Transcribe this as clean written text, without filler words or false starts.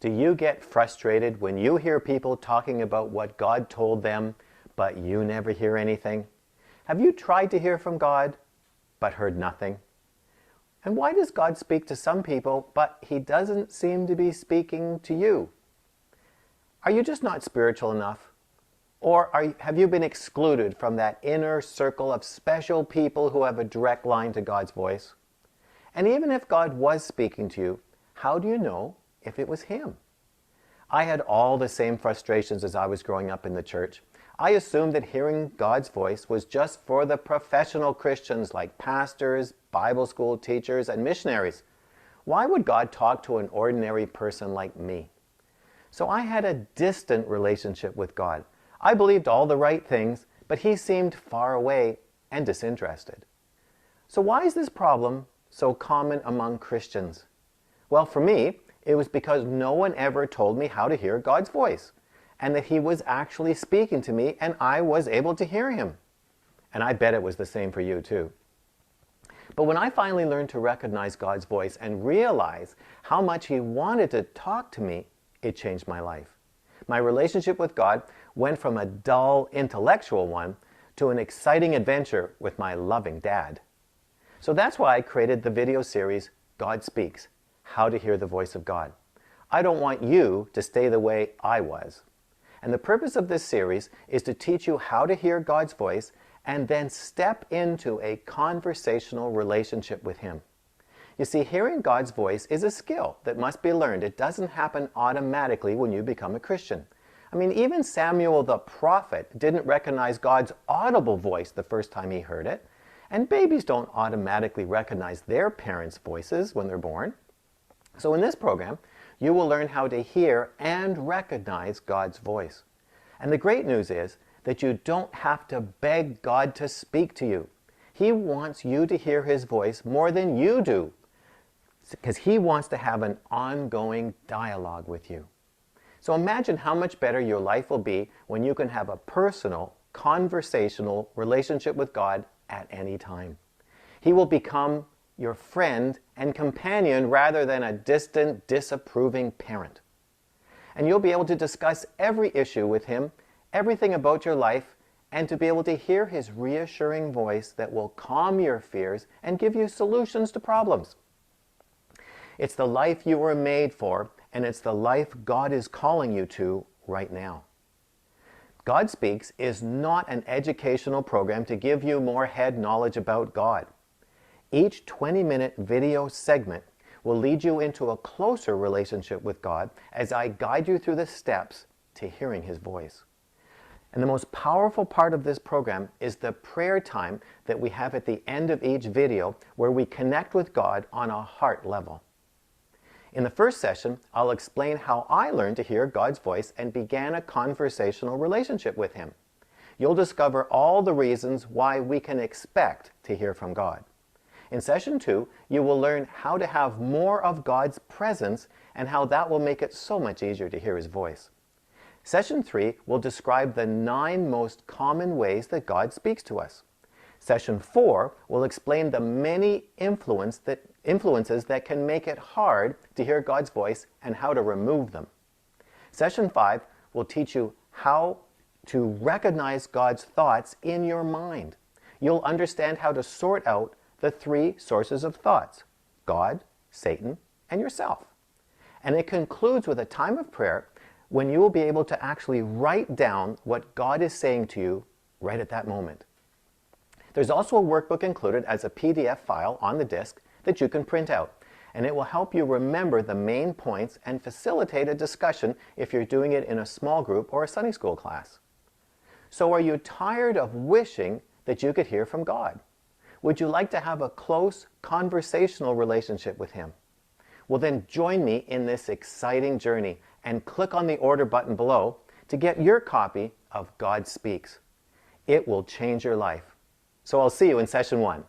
Do you get frustrated when you hear people talking about what God told them, but you never hear anything? Have you tried to hear from God, but heard nothing? And why does God speak to some people, but He doesn't seem to be speaking to you? Are you just not spiritual enough? Or have you been excluded from that inner circle of special people who have a direct line to God's voice? And even if God was speaking to you, how do you know if it was Him? I had all the same frustrations as I was growing up in the church. I assumed that hearing God's voice was just for the professional Christians like pastors, Bible school teachers, and missionaries. Why would God talk to an ordinary person like me? So I had a distant relationship with God. I believed all the right things, but He seemed far away and disinterested. So why is this problem so common among Christians? Well, for me, it was because no one ever told me how to hear God's voice, and that He was actually speaking to me and I was able to hear Him. And I bet it was the same for you too. But when I finally learned to recognize God's voice and realize how much He wanted to talk to me, it changed my life. My relationship with God went from a dull intellectual one to an exciting adventure with my loving dad. So that's why I created the video series, God Speaks, How to Hear the Voice of God. I don't want you to stay the way I was. And the purpose of this series is to teach you how to hear God's voice and then step into a conversational relationship with Him. You see, hearing God's voice is a skill that must be learned. It doesn't happen automatically when you become a Christian. I mean, even Samuel the prophet didn't recognize God's audible voice the first time he heard it. And babies don't automatically recognize their parents' voices when they're born. So in this program, you will learn how to hear and recognize God's voice. And the great news is that you don't have to beg God to speak to you. He wants you to hear His voice more than you do, because He wants to have an ongoing dialogue with you. So imagine how much better your life will be when you can have a personal, conversational relationship with God at any time. He will become your friend and companion rather than a distant, disapproving parent. And you'll be able to discuss every issue with Him, everything about your life, and to be able to hear His reassuring voice that will calm your fears and give you solutions to problems. It's the life you were made for, and it's the life God is calling you to right now. God Speaks is not an educational program to give you more head knowledge about God. Each 20-minute video segment will lead you into a closer relationship with God as I guide you through the steps to hearing His voice. And the most powerful part of this program is the prayer time that we have at the end of each video, where we connect with God on a heart level. In the first session, I'll explain how I learned to hear God's voice and began a conversational relationship with Him. You'll discover all the reasons why we can expect to hear from God. In session 2, you will learn how to have more of God's presence and how that will make it so much easier to hear His voice. Session 3 will describe the 9 most common ways that God speaks to us. Session 4 will explain the many influences that can make it hard to hear God's voice and how to remove them. Session 5 will teach you how to recognize God's thoughts in your mind. You'll understand how to sort out the 3 sources of thoughts: God, Satan, and yourself. And it concludes with a time of prayer when you will be able to actually write down what God is saying to you right at that moment. There's also a workbook included as a PDF file on the disc that you can print out, and it will help you remember the main points and facilitate a discussion if you're doing it in a small group or a Sunday school class. So are you tired of wishing that you could hear from God? Would you like to have a close conversational relationship with Him? Well, then join me in this exciting journey and click on the order button below to get your copy of God Speaks. It will change your life. So I'll see you in session 1.